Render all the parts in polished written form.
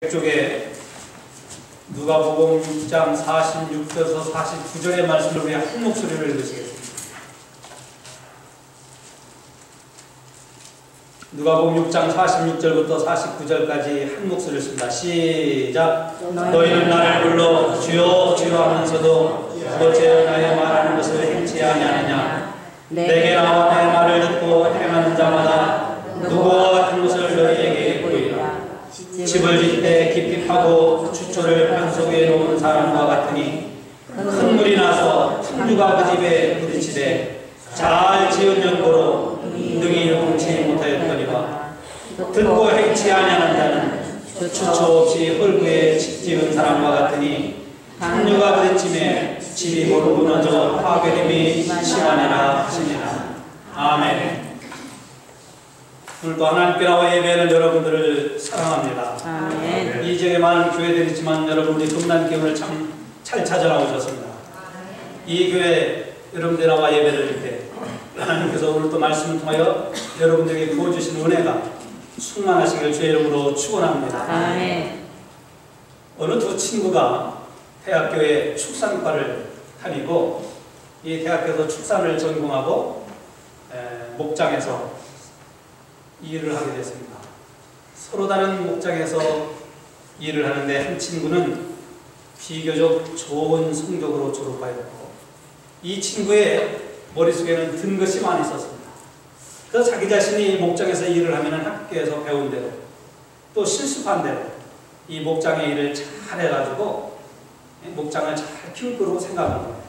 쪽에 누가복음 6장 46절에서 49절의 말씀을 우리 한 목소리로 읽으시겠습니다. 누가복음 6장 46절부터 49절까지 한 목소리를 씁니다. 시작. 너희는 나를 불러 주여 주여 하면서도 어째 나의 말하는 것을 행치 아니하느냐. 내게 나와 내 말을 듣고 행하는 자마다 누구와 같은 것을 너희에게 보이라. 집을 짓 때 깊이 파고 추초를 판 속에 놓은 사람과 같으니 큰 물이 나서 풍류가 그 집에 부딪히되 잘 지으면 고로 능히 용치 못하였거니와 듣고 행치 아니하는 자는 추초 없이 흙위에 집 지은 사람과 같으니 풍류가 부딪힘에 집이 고로 무너져 파괴됨이 심하니라 하시니라. 아멘. 오늘도 하나님께 나와 예배하는 여러분들을 사랑합니다. 아멘. 이 지역에 많은 교회들이 있지만 여러분들이 금난교회를 참 잘 찾아나오셨습니다. 이 교회 여러분들 나와 예배를 드릴 때 하나님께서 오늘 또 말씀을 통하여 여러분들에게 부어주신 은혜가 충만하시길 주의 이름으로 축원합니다. 아멘. 어느 두 친구가 대학교에 축산과를 다니고 이 대학교에서 축산을 전공하고 목장에서 일을 하게 됐습니다. 서로 다른 목장에서 일을 하는데 한 친구는 비교적 좋은 성적으로 졸업하였고 이 친구의 머릿속에는 든 것이 많이 있었습니다. 그래서 자기 자신이 목장에서 일을 하면 학교에서 배운 대로 또 실습한 대로 이 목장의 일을 잘 해가지고 목장을 잘 키울 거라고 생각한 거예요.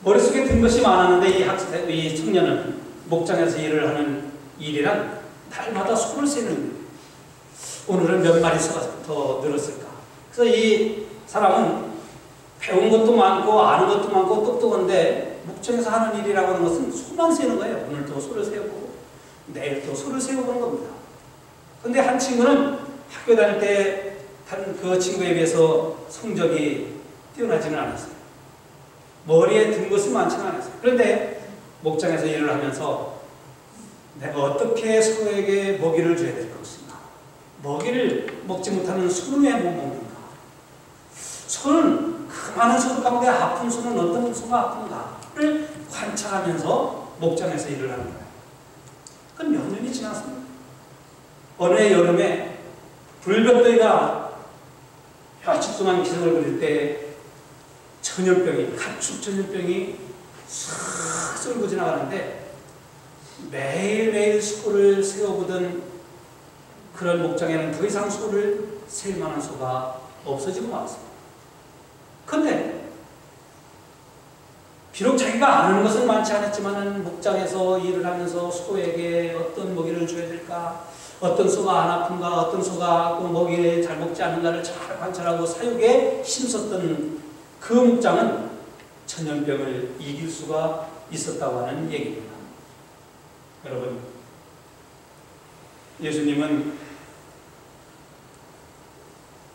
머릿속에 든 것이 많았는데 이 청년은 목장에서 일을 하는 일이란 날마다 소를 세는 거예요. 오늘은 몇 마리가 더 늘었을까? 그래서 이 사람은 배운 것도 많고 아는 것도 많고 똑똑한데 목장에서 하는 일이라고 하는 것은 소만 세는 거예요. 오늘도 소를 세우고 내일 또 소를 세우는 겁니다. 그런데 한 친구는 학교 다닐 때 그 친구에 비해서 성적이 뛰어나지는 않았어요. 머리에 든 것은 많지는 않았어요. 그런데 목장에서 일을 하면서 내가 어떻게 소에게 먹이를 줘야 될 것인가? 먹이를 먹지 못하는 소는 왜 못 먹는가? 소는 그 많은 소 가운데 아픈 소는 어떤 소가 아픈가를 관찰하면서 목장에서 일을 하는 거예요. 그건 몇 년이 지났습니다. 어느 여름에 불볕더위가 며칠 동안 기승을 부릴 때 전염병이, 가축 전염병이 싹 쏠고 지나가는데 매일매일 소를 세워보던 그런 목장에는 더 이상 소를 세울 만한 소가 없어지고 말았습니다. 그런데 비록 자기가 아는 것은 많지 않았지만 목장에서 일을 하면서 소에게 어떤 먹이를 줘야 될까, 어떤 소가 안 아픈가, 어떤 소가 먹이를 잘 먹지 않는가를 잘 관찰하고 사육에 힘썼던 그 목장은 전염병을 이길 수가 있었다고 하는 얘기입니다. 여러분, 예수님은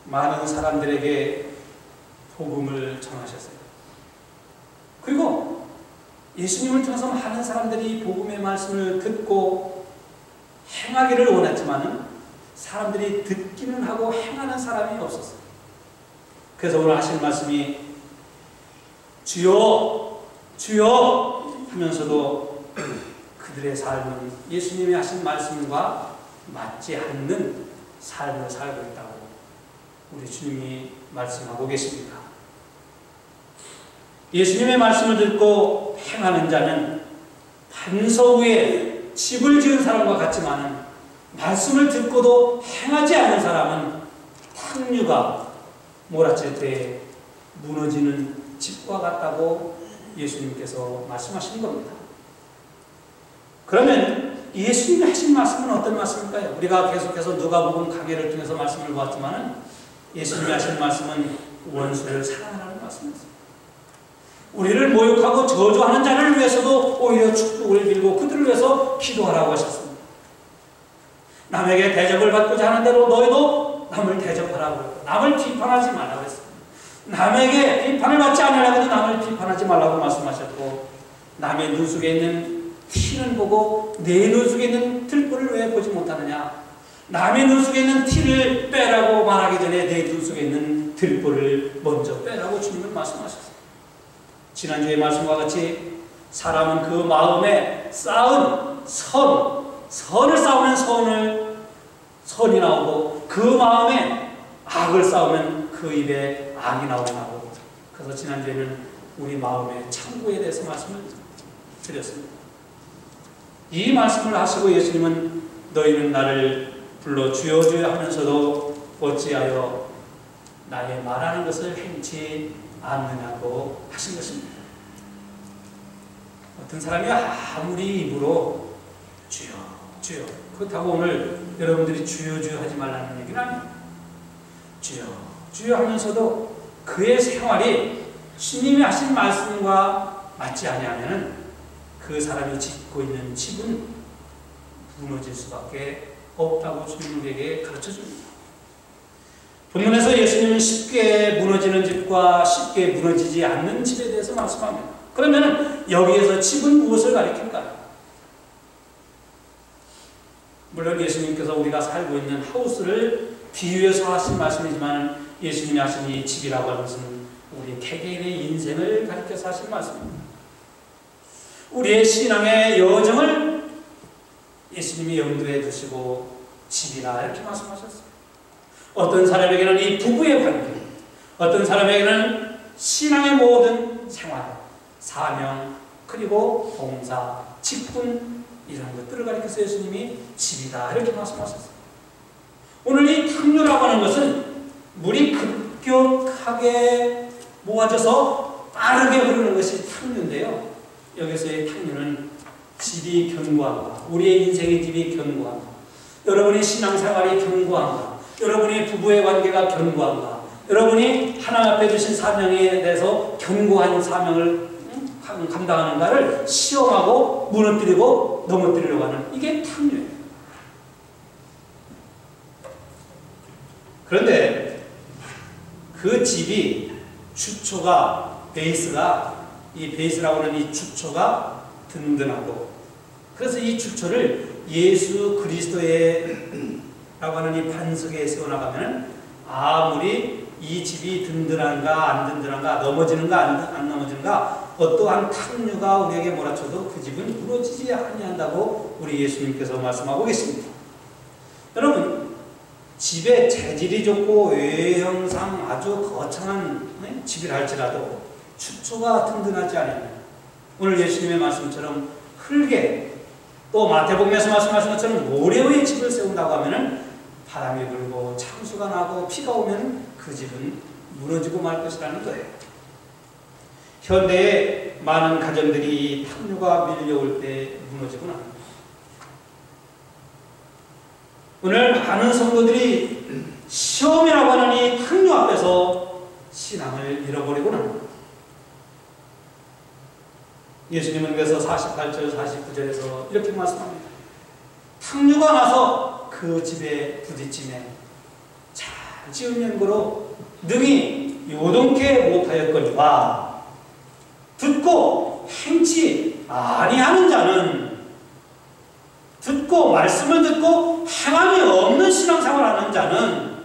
많은 사람들에게 복음을 전하셨어요. 그리고 예수님을 통해서 많은 사람들이 복음의 말씀을 듣고 행하기를 원했지만 사람들이 듣기는 하고 행하는 사람이 없었어요. 그래서 오늘 하신 말씀이 주여 주여 하면서도 그들의 삶은 예수님이 하신 말씀과 맞지 않는 삶을 살고 있다고 우리 주님이 말씀하고 계십니다. 예수님의 말씀을 듣고 행하는 자는 반석 위에 집을 지은 사람과 같지만 말씀을 듣고도 행하지 않는 사람은 탕류가 몰아칠 때 무너지는 집과 같다고 예수님께서 말씀하신 겁니다. 그러면 예수님이 하신 말씀은 어떤 말씀일까요? 우리가 계속해서 누가복음 강해를 통해서 말씀을 보았지만 예수님이 하신 말씀은 원수를 사랑하라는 말씀이었습니다. 우리를 모욕하고 저주하는 자를 위해서도 오히려 축복을 빌고 그들을 위해서 기도하라고 하셨습니다. 남에게 대접을 받고자 하는 대로 너희도 남을 대접하라고 했고 남을 비판하지 말라고 했습니다. 남에게 비판을 받지 않으려고 해도 남을 비판하지 말라고 말씀하셨고 남의 눈 속에 있는 티는 보고 내 눈 속에 있는 들보를 왜 보지 못하느냐? 남의 눈 속에 있는 티를 빼라고 말하기 전에 내 눈 속에 있는 들보를 먼저 빼라고 주님은 말씀하셨어요. 지난주에 말씀과 같이 사람은 그 마음에 쌓은 선을 쌓으면 선이 나오고, 그 마음에 악을 쌓으면 그 입에 악이 나오고. 그래서 지난주에는 우리 마음의 창고에 대해서 말씀을 드렸습니다. 이 말씀을 하시고 예수님은 너희는 나를 불러 주여 주여 하면서도 어찌하여 나의 말하는 것을 행치 않느냐고 하신 것입니다. 어떤 사람이 아무리 입으로 주여 주여, 그렇다고 오늘 여러분들이 주여 주여 하지 말라는 얘기는 아니에요. 주여 주여 하면서도 그의 생활이 주님이 하신 말씀과 맞지 아니하면 그 사람이 짓고 있는 집은 무너질 수밖에 없다고 주님 우리에게 가르쳐줍니다. 본문에서 예수님은 쉽게 무너지는 집과 쉽게 무너지지 않는 집에 대해서 말씀합니다. 그러면 여기에서 집은 무엇을 가리킬까요? 물론 예수님께서 우리가 살고 있는 하우스를 비유해서 하신 말씀이지만, 예수님이 하신 이 집이라고 하는 것은 우리 개개인의 인생을 가리켜서 하신 말씀입니다. 우리의 신앙의 여정을 예수님이 염두에 두시고 집이라 이렇게 말씀하셨어요. 어떤 사람에게는 이 부부의 관계, 어떤 사람에게는 신앙의 모든 생활, 사명, 그리고 봉사, 직분, 이런 것들을 가리켜서 예수님이 집이다 이렇게 말씀하셨어요. 오늘 이 탕류라고 하는 것은 물이 급격하게 모아져서 빠르게 흐르는 것이 탕류인데요. 여기서의 탕류는 집이 견고한가, 우리의 인생의 집이 견고한가, 여러분의 신앙생활이 견고한가, 여러분의 부부의 관계가 견고한가, 여러분이 하나님 앞에 주신 사명에 대해서 견고한 사명을 감당하는가를 시험하고 무너뜨리고 넘어뜨리려고 하는, 이게 탕류예요. 그런데 그 집이 주초가, 베이스가, 이 베이스라고 하는 이 주초가 든든하고, 그래서 이 주초를 예수 그리스도의 라고 하는 이 반석에 세워나가면 아무리 이 집이 든든한가 안 든든한가, 넘어지는가 안 넘어지는가, 어떠한 탕류가 우리에게 몰아쳐도 그 집은 무너지지 아니한다고 우리 예수님께서 말씀하고 계십니다. 여러분, 집의 재질이 좋고 외형상 아주 거창한 집이라 할지라도 주초가 든든하지 않으면, 오늘 예수님의 말씀처럼 흙에, 또 마태복음에서 말씀하신 것처럼 모래 위에 집을 세운다고 하면 바람이 불고 창수가 나고 비가 오면 그 집은 무너지고 말 것이라는 거예요. 현대의 많은 가정들이 탕류가 밀려올 때 무너지고 납니다. 오늘 많은 성도들이 시험이라고 하는 이 탕류 앞에서 신앙을 잃어버리고 납니다. 예수님은 그래서 48절 49절에서 이렇게 말씀합니다. 탕류가 나서 그 집에 부딪히매 잘 지은 연고로 능히 요동케 못하였거니와, 듣고 행치 아니하는 자는, 듣고 말씀을 듣고 행함이 없는 신앙생활을 하는 자는,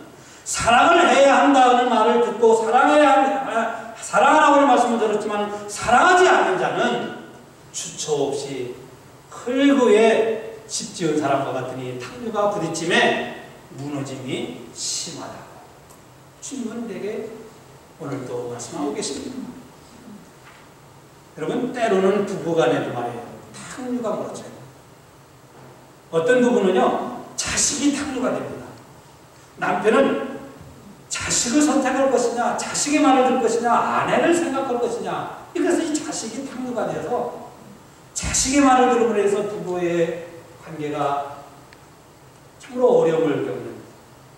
사랑을 해야 한다는 말을 듣고 사랑하라고 하는 말씀을 들었지만 사랑하지 않는 자는 주초 없이 흙 위에 집 지은 사람과 같으니 탕류가 부딪힘에 무너짐이 심하다고 주님은 내게 오늘도 말씀하고 계십니다. 여러분, 때로는 부부간에도 말이에요, 탕류가 무너져요. 어떤 부부는요, 자식이 탕류가 됩니다. 남편은 자식을 선택할 것이냐, 자식의 말을 들을 것이냐, 아내를 생각할 것이냐, 그래서 이 자식이 탕류가 돼서 자식의 말을 들음으로 해서 부부의 관계가 참으로 어려움을 겪는,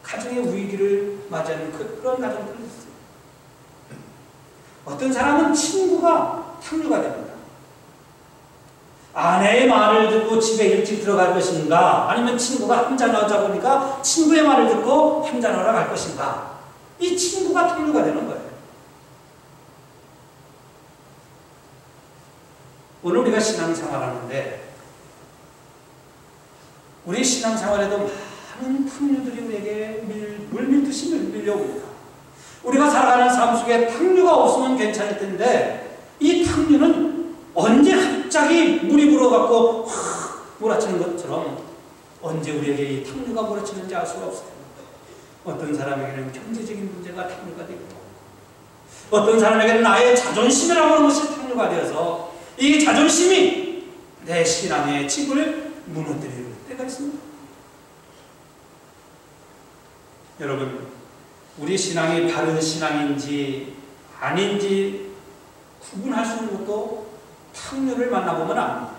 가정의 위기를 맞이하는 그런 가정들이 있어요. 어떤 사람은 친구가 탕류가 됩니다. 아내의 말을 듣고 집에 일찍 들어갈 것인가, 아니면 친구가 한잔하자 보니까 친구의 말을 듣고 한잔하러 갈 것인가, 이 친구가 탕류가 되는 거예요. 오늘 우리가 신앙생활 하는데, 우리 신앙생활에도 많은 탕류들이 우리에게 물밀듯이 밀려옵니다. 우리가 살아가는 삶 속에 탕류가 없으면 괜찮을 텐데 이 탕류는 언제 갑자기 물이 불어갖고 확 몰아치는 것처럼 언제 우리에게 이 탕류가 몰아치는지 알 수가 없어요. 어떤 사람에게는 경제적인 문제가 탕류가 되고 어떤 사람에게는 나의 자존심이라고 하는 것이 탕류가 되어서 이 자존심이 내 신앙의 집을 무너뜨릴 때가 있습니다. 여러분, 우리 신앙이 바른 신앙인지 아닌지 구분할 수 있는 것도 탕류를 만나보면 압니다.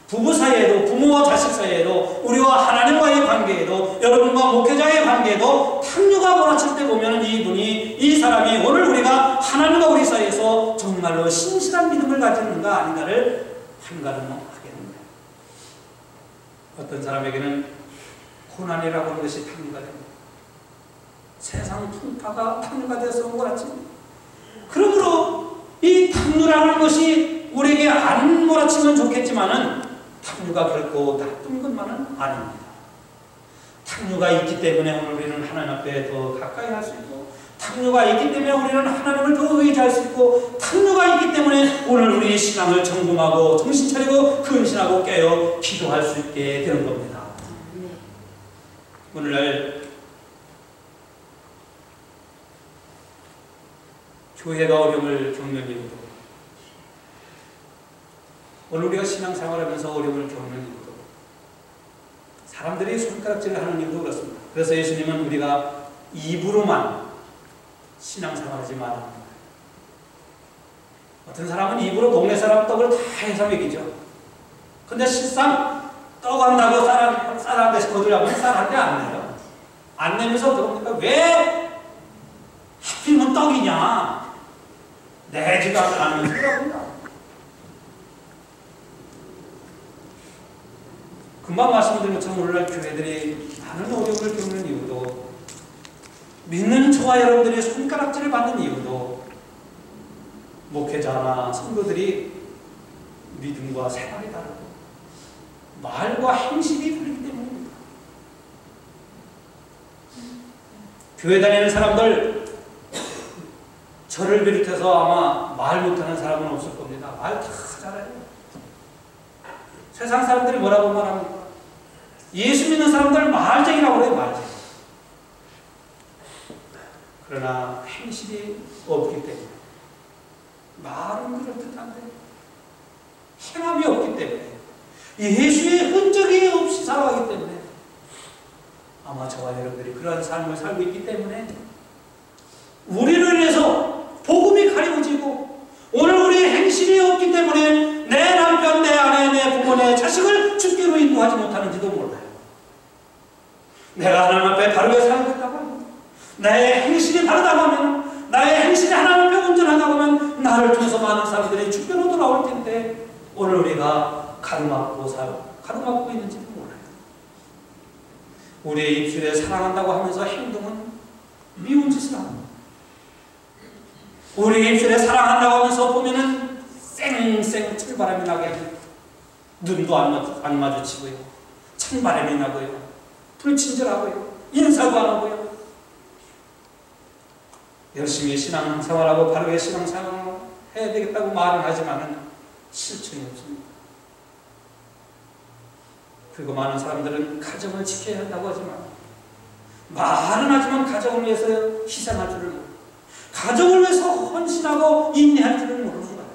부부 사이에도, 부모와 자식 사이에도, 우리와 하나님과의 관계에도, 여러분과 목회자의 관계에도 탕류가 몰아칠 때 보면 이 사람이 오늘 우리가 하나님과 우리 사이에서 정말로 신실한 믿음을 가지는가 아닌가를 판가름하게 됩니다. 어떤 사람에게는 고난이라고 하는 것이 탕류가 됩니다. 세상 풍파가 탕류가 되어서 몰아칩니다. 그러므로 이 탕류라는 것이 우리에게 안 몰아치면 좋겠지만은 탕류가 결코 나쁜 것만은 아닙니다. 탕류가 있기 때문에 오늘 우리는 하나님 앞에 더 가까이 할 수 있고, 탕류가 있기 때문에 우리는 하나님을 더 의지할 수 있고, 탕류가 있기 때문에 오늘 우리의 신앙을 점검하고 정신 차리고 근신하고 깨어 기도할 수 있게 되는 겁니다. 오늘날 교회가 어려움을 겪는 이유도, 오늘 우리가 신앙생활하면서 어려움을 겪는 이유도, 사람들이 손가락질을 하는 이유도 그렇습니다. 그래서 예수님은 우리가 입으로만 신앙생활하지 말아야 합니다. 어떤 사람은 입으로 동네 사람 떡을 다 해서 먹이죠. 근데 실상 떡 한다고 쌀 한 대씩 거두려면 쌀 한 대 안 내요. 안 내면서 그러니까 왜 하필이면 떡이냐? 내지도 않으면 그럽니다. 금방 말씀드린 것처럼 오늘날 교회들이 많은 어려움을 겪는 이유도, 믿는 저와 여러분들이 손가락질을 받는 이유도, 목회자나 성도들이 믿음과 생활이 다르고 말과 행실이 다르기 때문입니다. 교회 다니는 사람들, 저를 비롯해서 아마 말 못하는 사람은 없을 겁니다. 말 다 잘해요. 세상 사람들이 뭐라고 말합니까? 예수 믿는 사람들 말쟁이라고 그래요. 말쟁이. 그러나 행실이 없기 때문에, 말은 그럴듯한데 행함이 없기 때문에, 예수의 흔적이 없이 살아가기 때문에 아마 저와 여러분들이 그러한 삶을 살고 있기 때문에 우리를 위해서 복음이 가리워지고, 오늘 우리의 행실이 없기 때문에 내 남편, 내 아내, 내 부모, 내 자식을 주께로 인도하지 못하는지도 몰라요. 내가 하나님 앞에 바르게 살고 있다고 하면, 나의 행실이 바르다고 하면, 나의 행실이 하나님 앞에 온전하다고 하면 나를 통해서 많은 사람들이 주께로 돌아올 텐데 오늘 우리가 가로막고 있는지도 몰라요. 우리의 입술에 사랑한다고 하면서 행동은 미운 짓을 합니다. 우리 입술에 사랑한다고 하면서 보면은 쌩쌩 찬바람이 나게 합니다. 눈도 안 마주치고요, 찬바람이 나고요, 불친절하고요, 인사도 안 하고요, 열심히 신앙생활하고 바르게 신앙생활을 해야 되겠다고 말은 하지만은 실천이 없습니다. 그리고 많은 사람들은 가정을 지켜야 한다고 하지만, 말은 하지만 가정을 위해서 희생할 줄을 모르고, 가정을 위해서 헌신하고 인내할 줄을 모르는 거예요.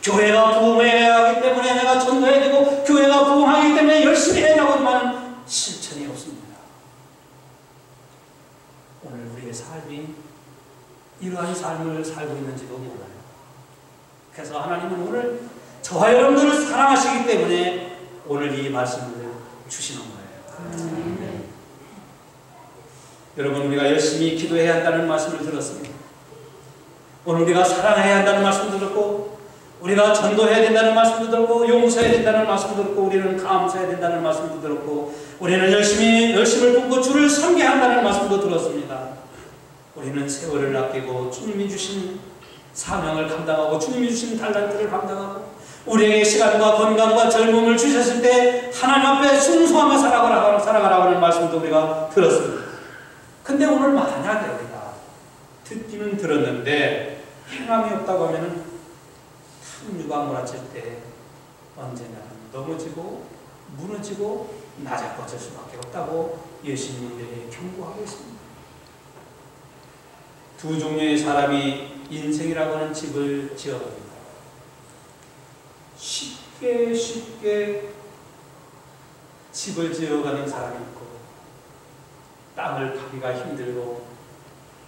교회가 부흥해야 하기 때문에 내가 전도해야 되고, 교회가 부흥하기 때문에 열심히 해야라고 하지만 실천이 없습니다. 오늘 우리의 삶이 이러한 삶을 살고 있는지도 몰라요. 그래서 하나님은 오늘 저와 여러분들을 사랑하시기 때문에 오늘 이 말씀을 주시는 거예요. 여러분, 우리가 열심히 기도해야 한다는 말씀을 들었습니다. 오늘 우리가 사랑해야 한다는 말씀도 들었고, 우리가 전도해야 된다는 말씀도 들었고, 용서해야 된다는 말씀도 들었고, 우리는 감사해야 된다는 말씀도 들었고, 우리는 열심을 품고 주를 섬겨야 한다는 말씀도 들었습니다. 우리는 세월을 아끼고 주님이 주신 사명을 감당하고 주님이 주신 달란트를 감당하고 우리에게 시간과 건강과 젊음을 주셨을 때 하나님 앞에 순수하며 살아가라고 하는 말씀도 우리가 들었습니다. 근데 오늘 만약에 우리가 듣기는 들었는데 행함이 없다고 하면은 탐유가 몰아칠 때 언제나 넘어지고 무너지고 낮아질 수밖에 없다고 예수님은 우리에게 경고하고 있습니다. 두 종류의 사람이 인생이라고 하는 집을 지어갑니다. 쉽게 집을 지어가는 사람이 있고 땅을 파기가 힘들고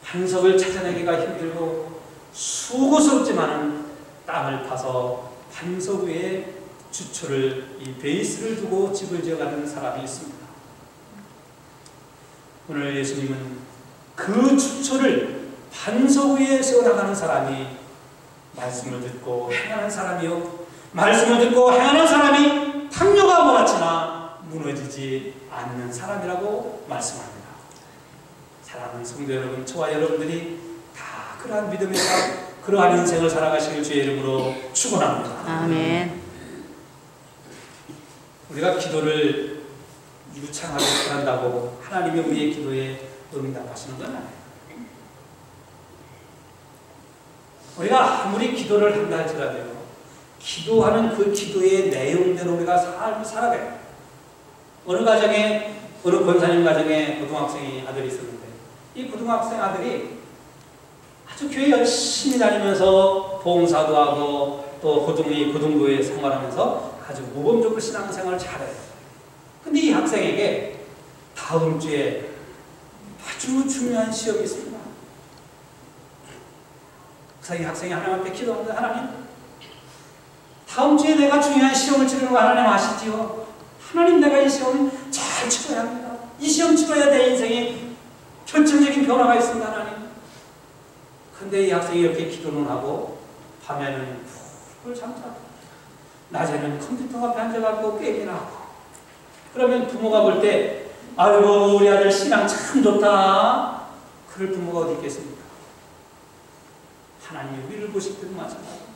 반석을 찾아내기가 힘들고 수고스럽지만은 땅을 파서 반석 위에 주초를 이 베이스를 두고 집을 지어가는 사람이 있습니다. 오늘 예수님은 그 주초를 반석 위에 세워나가는 사람이 말씀을 듣고 행하는 사람이요, 말씀을 듣고 행하는 사람이 탐욕가 몰아치나 무너지지 않는 사람이라고 말씀합니다. 사랑하는 성도 여러분, 저와 여러분들이 다 그러한 믿음에서 그러한 인생을 살아가시길 주의 이름으로 축원합니다. 아멘. 우리가 기도를 유창하게 한다고 하나님이 우리의 기도에 응답하시는 건 아니에요. 우리가 아무리 기도를 한다 할지라도요, 기도하는 그 기도의 내용대로 우리가 삶을 살아가요. 어느 가정에, 어느 권사님 가정에 고등학생이 아들이 있었는데, 이 고등학생 아들이 아주 교회 열심히 다니면서 봉사도 하고 또 고등부에 생활하면서 아주 모범적으로 신앙생활을 잘해요. 근데 이 학생에게 다음 주에 아주 중요한 시험이 있습니다. 그래서 이 학생이 하나님 앞에 기도합니다. 하나님, 다음 주에 내가 중요한 시험을 치르는 거 하나님 아시지요? 하나님, 내가 이 시험 잘 치러야 합니다. 이 시험 치러야 내 인생에 결정적인 변화가 있습니다. 하나님. 근데 이 학생이 이렇게 기도는 하고 밤에는 푹 잠자고 낮에는 컴퓨터 앞에 앉아가지고 게임이나 하고, 그러면 부모가 볼 때 아이고 우리 아들 신앙 참 좋다, 그럴 부모가 어디 있겠습니까? 하나님이 우리를 보실 때도 마찬가지입니다.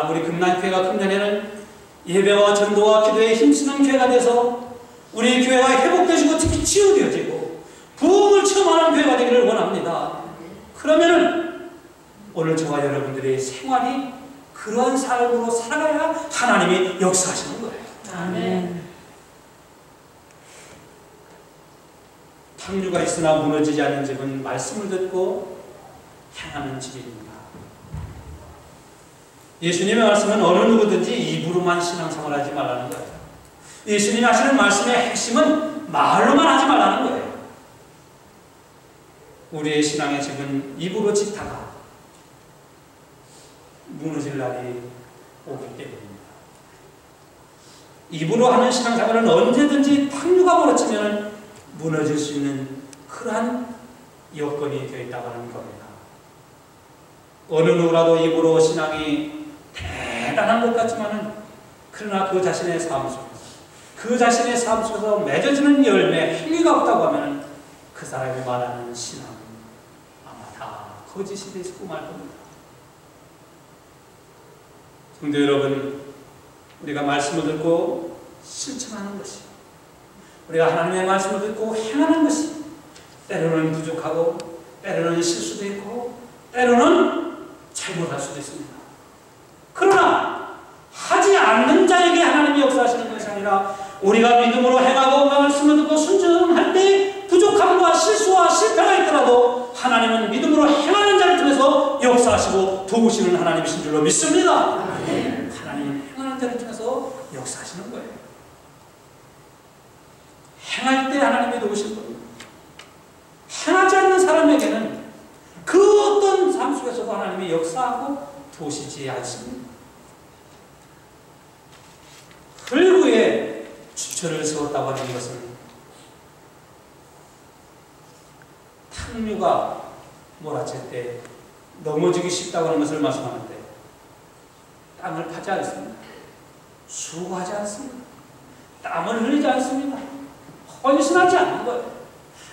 우리 금난교회가 금년에는 예배와 전도와 기도에 힘쓰는 교회가 돼서 우리 교회가 회복되시고 특히 치유되어지고 부흥을 체험하는 교회가 되기를 원합니다. 그러면은 오늘 저와 여러분들의 생활이 그러한 삶으로 살아가야 하나님이 역사하시는 거예요. 아멘. 탐유가 있으나 무너지지 않는 집은 말씀을 듣고 행하는 집입니다. 예수님의 말씀은 어느 누구든지 입으로만 신앙생활 하지 말라는 거예요. 예수님이 하시는 말씀의 핵심은 말로만 하지 말라는 거예요. 우리의 신앙의 집은 입으로 짓다가 무너질 날이 오기 때문입니다. 입으로 하는 신앙생활은 언제든지 탐유가 몰아치면 무너질 수 있는 그러한 여건이 되어 있다고 하는 겁니다. 어느 누구라도 입으로 신앙이 대단한 것 같지만은 그러나 그 자신의 삶 속에서 맺어지는 열매, 행위가 없다고 하면 그 사람이 말하는 신앙은 아마 다 거짓이 되고 말 겁니다. 성도 여러분, 우리가 말씀을 듣고 실천하는 것이, 우리가 하나님의 말씀을 듣고 행하는 것이 때로는 부족하고 때로는 실수도 있고 때로는 잘못할 수도 있습니다. 그러나 하지 않는 자에게 하나님이 역사하시는 것이 아니라 우리가 믿음으로 행하고 말씀을 듣고 순종할 때 부족함과 실수와 실패가 있더라도 하나님은 믿음으로 행하는 자를 통해서 역사하시고 도우시는 하나님이신 줄로 믿습니다. 하나님은 행하는 자를 통해서 역사하시는 거예요. 행할 때 하나님이 도우실 겁니다. 행하지 않는 사람에게는 그 어떤 삶 속에서도 하나님이 역사하고 도우시지 않습니다. 흙위에 주처를 세웠다고 하는 것은 탕류가 몰아칠 때 넘어지기 쉽다고 하는 것을 말씀하는데, 땅을 파지 않습니다. 수고하지 않습니다. 땀을 흘리지 않습니다. 헌신하지 않는 거예요.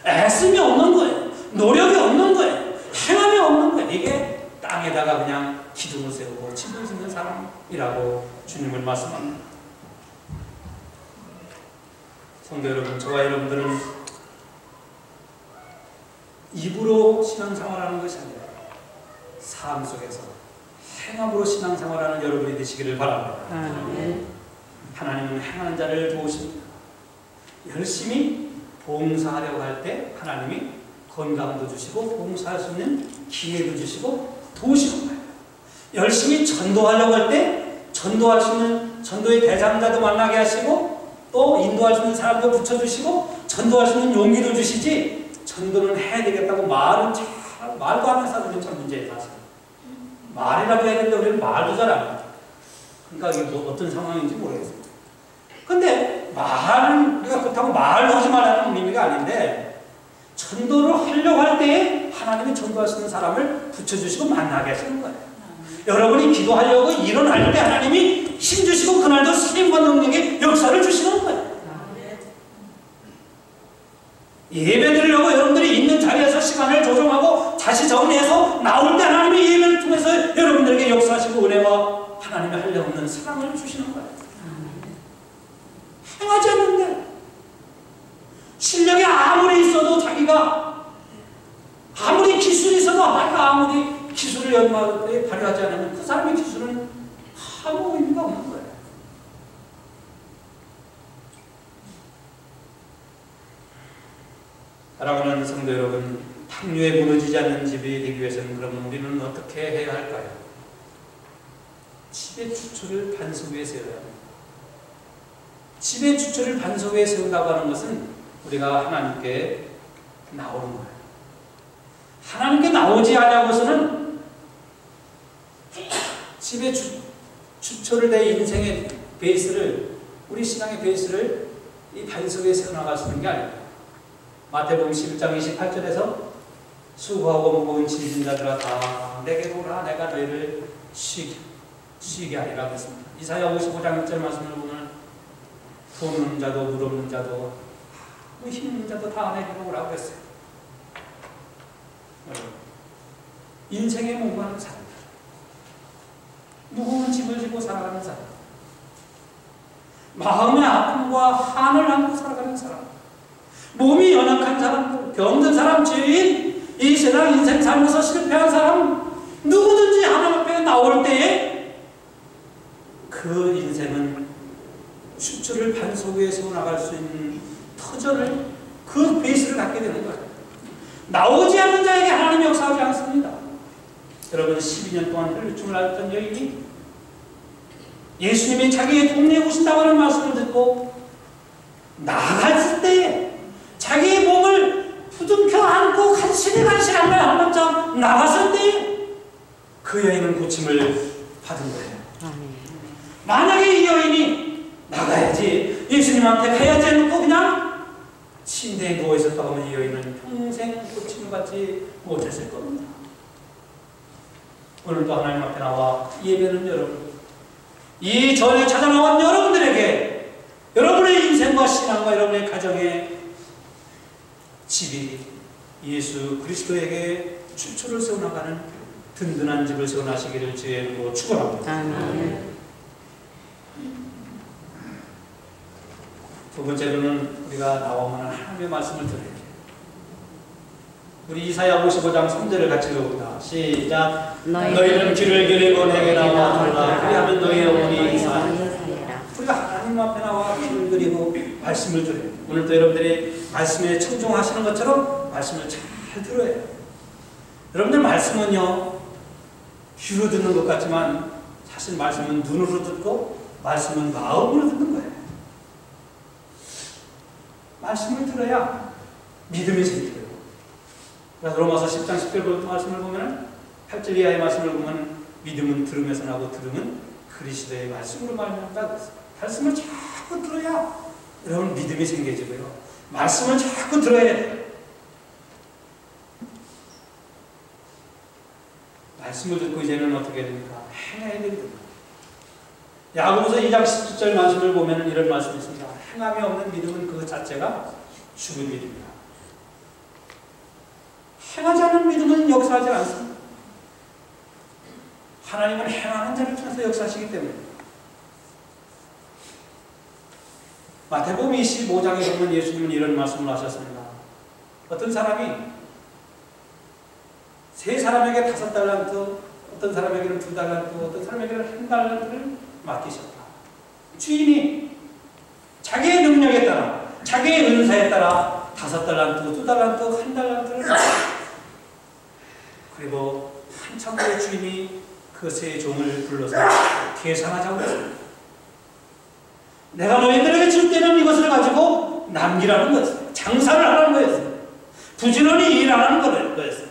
애씀이 없는 거예요. 노력이 없는 거예요. 행함이 없는 거예요. 이게 땅에 땅에다가 그냥 기둥을 세우고 집을 짓는 사람이라고 주님을 말씀합니다. 성도 여러분, 저와 여러분들은 입으로 신앙생활하는 것이 아니라 삶 속에서 행함으로 신앙생활하는 여러분이 되시기를 바랍니다. 하나님은 행하는 자를 도우십니다. 열심히 봉사하려고 할 때 하나님이 건강도 주시고 봉사할 수 있는 기회도 주시고 도우시는 거예요. 열심히 전도하려고 할 때 전도할 수 있는 전도의 대상자도 만나게 하시고 또 인도할 수 있는 사람도 붙여주시고 전도할 수 있는 용기도 주시지, 전도는 해야 되겠다고 말도 하는 사람들이 참 문제예요. 사실 말이라고 해야 되는데 우리는 말도 잘 안 해요. 그러니까 이게 뭐 어떤 상황인지 모르겠어요. 근데 말은 우리가 그렇다고 말도 하지 말라는 의미가 아닌데, 전도를 하려고 할 때에 하나님이 전도할 수 있는 사람을 붙여주시고 만나게 하시는 거예요. 여러분이 기도하려고 일어날 때 하나님이 힘주시고 그날도 살인과 능력의 역사를 주시는 거예요. 예배드리려고 여러분들이 있는 자리에서 시간을 조정하고 다시 정리해서 나올 때 하나님이 예배를 통해서 여러분들에게 역사하시고 은혜와 하나님의 한량없는 사랑을 주시는 거예요. 행하지 않는데 실력이 아무리 있어도 자기가 아무리 기술이 있어도 자기가 아무리 기술을 연마에 발휘하지 않으면 그 사람의 기술은 아무 의미가 없는 거예요. 사랑하는 성도 여러분, 탕류에 무너지지 않는 집이 되기 위해서는 그러면 우리는 어떻게 해야 할까요? 집의 주초를 반석 위에 세워야 합니다. 집의 주초를 반석 위에 세운다고 하는 것은 우리가 하나님께 나오는 거예요. 하나님께 나오지 않냐고서는 집의 주초를, 내 인생의 베이스를, 우리 신앙의 베이스를 이 반석 위에 세워나갈 수 있는 게 아닙니다. 마태복음 11장 28절에서 수고하고 무거운 짐진 자들아 다 내게로 오라, 내가 너희를 쉬게 하리라 그랬습니다. 이사야 55장 1절 말씀을 보면 돈 없는 자도 물 없는 자도 힘 있는 자도 다 내게로 오라고 했어요. 인생에 목마른 사람들, 무거운 짐을 지고 살아가는 사람, 마음의 아픔과 한을 안고 살아가는 사람, 몸이 연약한 사람들, 병든 사람, 죄인, 이 세상 인생 살면서 실패한 사람, 누구든지 하나님 앞에 나올 때에 그 인생은 주초를 반석 위에 세워나갈 수 있는 터전을, 그 베이스를 갖게 되는 거예요. 나오지 않는 자에게 하나님이 역사하지 않습니다. 여러분, 12년 동안 혈루증을 앓던 여인이 예수님이 자기의 동네에 오신다고 하는 말씀을 듣고 나갔을 때에 자기의 몸을 부둥켜 안고 간신히 한 번쯤 나갔을 때 그 여인은 고침을 받은 거예요. 만약에 이 여인이 나가야지, 예수님한테 가야지 해놓고 그냥 침대에 누워있었다고 하면 이 여인은 평생 고침을 받지 못했을 겁니다. 오늘도 하나님 앞에 나와 예배는 여러분, 이 전에 찾아나온 여러분들에게 여러분의 인생과 신앙과 여러분의 가정에 집이 예수 그리스도에게 주초를 세워나가는 든든한 집을 세워나시기를 주의 이름으로 축원합니다. 아멘. 두 번째로는 우리가 나오면 하나님의 말씀을 들어야 돼요. 우리 이사야 55장 3절을 같이 읽어봅니다. 시작. 너희는 귀를 기울이고 내게 나와 들으라. 그리하면 너희의 영혼이 이사하리라. 우리가 하나님 앞에 나와 귀를 기울이고 말씀을 들어요. 오늘도 여러분들이 말씀에 청종하시는 것처럼 말씀을 잘 들어야 해요. 여러분들 말씀은요, 귀로 듣는 것 같지만 사실 말씀은 눈으로 듣고 말씀은 마음으로 듣는 거예요. 말씀을 들어야 믿음이 생겨요. 그래서 로마서 10장 10절 말씀을 보면, 8절 이하의 말씀을 보면 믿음은 들음에서 나고 들음은 그리스도의 말씀으로 말미암는다고 했어요. 말씀을 자꾸 들어야 여러분 믿음이 생겨지고요. 말씀을 자꾸 들어야 돼요. 말씀을 듣고 이제는 어떻게 됩니까? 행해야 됩니다. 야고보서 2장 17절 말씀을 보면 이런 말씀이 있습니다. 행함이 없는 믿음은 그 자체가 죽은 믿음이다. 행하지 않는 믿음은 역사하지 않습니다. 하나님은 행하는 자를 통해서 역사하시기 때문에. 마태복음 25장에 보면 예수님은 이런 말씀을 하셨습니다. 어떤 사람이 세 사람에게 5달란트, 어떤 사람에게는 2달란트, 어떤 사람에게는 1달란트를 맡기셨다. 주인이 자기의 능력에 따라, 자기의 은사에 따라 5달란트, 2달란트, 1달란트를 그리고 한참 후에 주인이 그 세 종을 불러서 계산하자고 했습니다. 내가 너희들에게 줄 때는 이것을 가지고 남기라는 거였어요. 장사를 하라는 거였어요. 부지런히 일하라는 거였어요.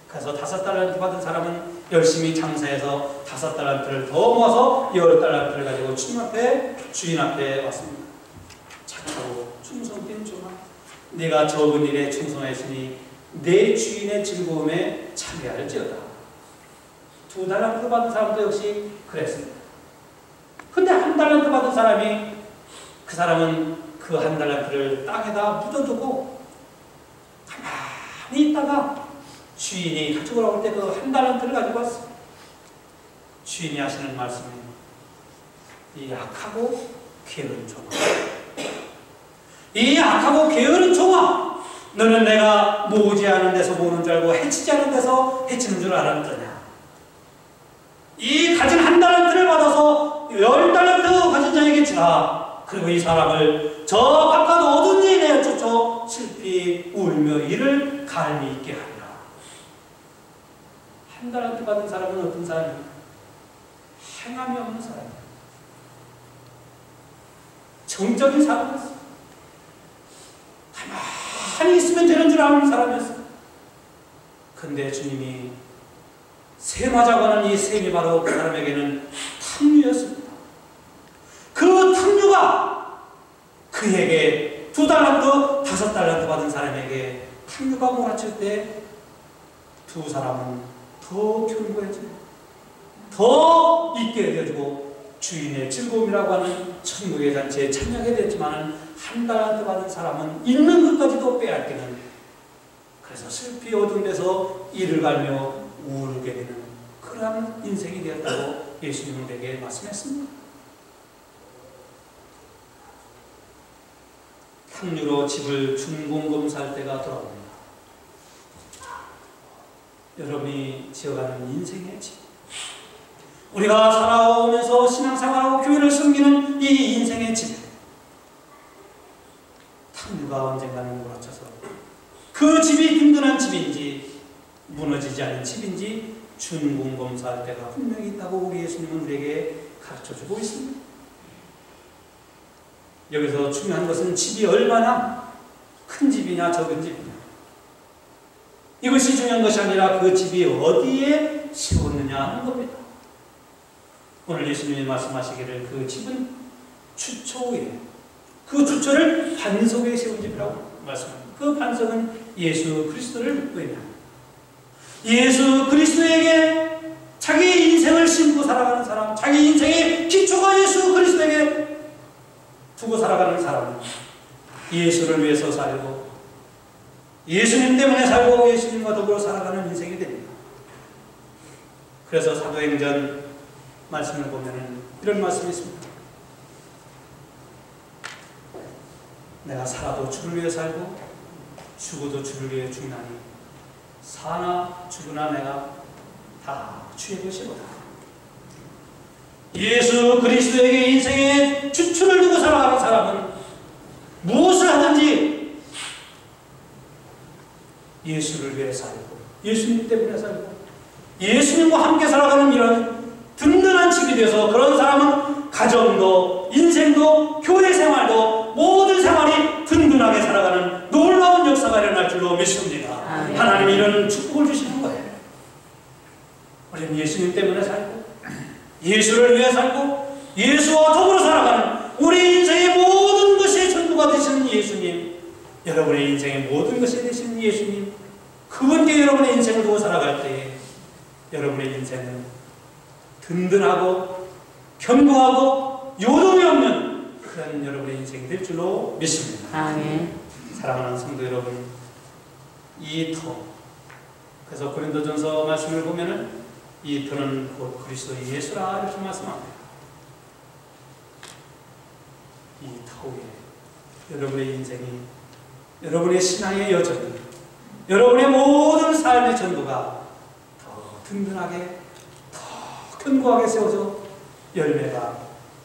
그래서 5달란트 받은 사람은 열심히 장사해서 5달란트를 더 모아서 10달란트를 가지고 주인 앞에 왔습니다. 착하고 충성된 종아, 네가 적은 일에 충성했으니 내 주인의 즐거움에 참여할지어다. 2달란트 받은 사람도 역시 그랬습니다. 근데 1달란트 받은 사람이, 그 사람은 그 1달란트를 땅에다 묻어두고 가만히 있다가 주인이 가지고 올 때 그 1달란트를 가지고 왔어요. 주인이 하시는 말씀이, 이 악하고 게으른 종아, 이 악하고 게으른 종아, 너는 내가 모으지 않은 데서 모으는 줄 알고 해치지 않은 데서 해치는 줄 알았더냐. 이 가진 1달란트를 받아서 10달란트 가진 자에게 주라. 그리고 이 사람을 저 바깥 어두운 데에 내쫓아 슬피 울며 이를 갈미 있게 하리라. 1달란트 받은 사람은 어떤 사람입니까? 행함이 없는 사람이에요. 정적인 사람이었어요. 가만히 있으면 되는 줄 아는 사람이었어요. 근데 주님이 셈하자고 하는 이 셈이 바로 그 사람에게는 탕류였습니다. 그 탕류가 그에게 2달란트, 5달란트 받은 사람에게 탕류가 몰아칠 때 두 사람은 더 견고해지고 더 있게 되어지고 주인의 즐거움이라고 하는 천국의 잔치에 참여하게 됐지만 1달란트 받은 사람은 있는 것까지도 빼앗기는, 그래서 슬피 어두운 데서 이를 갈며 울게 되는 그러한 인생이 되었다고 예수님은 우리에게 말씀했습니다. 탕류로 집을 준공검사할 때가 돌아옵니다. 여러분이 지어가는 인생의 집, 우리가 살아오면서 신앙생활하고 교회를 섬기는 이 인생의 집, 탕류가 언젠가는 몰아쳐서 그 집이 든든한 집인지 무너지지 않은 집인지 준공검사할 때가 분명히 있다고 우리 예수님은 우리에게 가르쳐주고 있습니다. 여기서 중요한 것은 집이 얼마나 큰 집이냐 적은 집이냐, 이것이 중요한 것이 아니라 그 집이 어디에 세웠느냐 하는 겁니다. 오늘 예수님이 말씀하시기를 그 집은 추초에, 그 추초를 반석에 세운 집이라고 말씀합니다. 그 반석은 예수 그리스도를 의미합니다. 예수 그리스도에게 자기 인생을 심고 살아가는 사람, 자기 인생의 기초가 예수 그리스도에게 두고 살아가는 사람은 예수를 위해서 살고 예수님 때문에 살고 예수님과 더불어 살아가는 인생이 됩니다. 그래서 사도행전 말씀을 보면 이런 말씀이 있습니다. 내가 살아도 주를 위해 살고 죽어도 주를 위해 죽나니 사나 죽으나 내가 다 주의 것이로다. 예수 그리스도에게 인생의 주춤을 두고 살아가는 사람은 무엇을 하든지 예수를 위해 살고 예수님 때문에 살고 예수님과 함께 살아가는 이런 든든한 집이 되어서 그런 사람은 가정도 인생도 교회 생활도 모든 생활이 든든하게 살아가는 놀라운 역사가 일어날 줄로 믿습니다. 하나님이 이런 축복을 주시는 거예요. 우리는 예수님 때문에 살고 예수를 위해 살고 예수와 더불어 살아가는 우리 인생의 모든 것이 전부가 되시는 예수님, 여러분의 인생의 모든 것이 되시는 예수님, 그분께 여러분의 인생을 두고 살아갈 때에 여러분의 인생은 든든하고 견고하고 요동이 없는 그런 여러분의 인생이 될 줄로 믿습니다. 아멘. 사랑하는 성도 여러분, 이 터, 그래서 고린도전서 말씀을 보면은 이 터는 곧 그리스도 예수라 이렇게 말씀합니다. 이 터 위에 여러분의 인생이, 여러분의 신앙의 여정이, 여러분의 모든 삶의 전부가 더 든든하게, 더 견고하게 세워져 열매가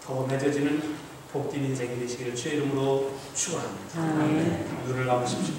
더 맺어지는 복된 인생이 되시기를 주의 이름으로 축원합니다. 눈을 감으십시오.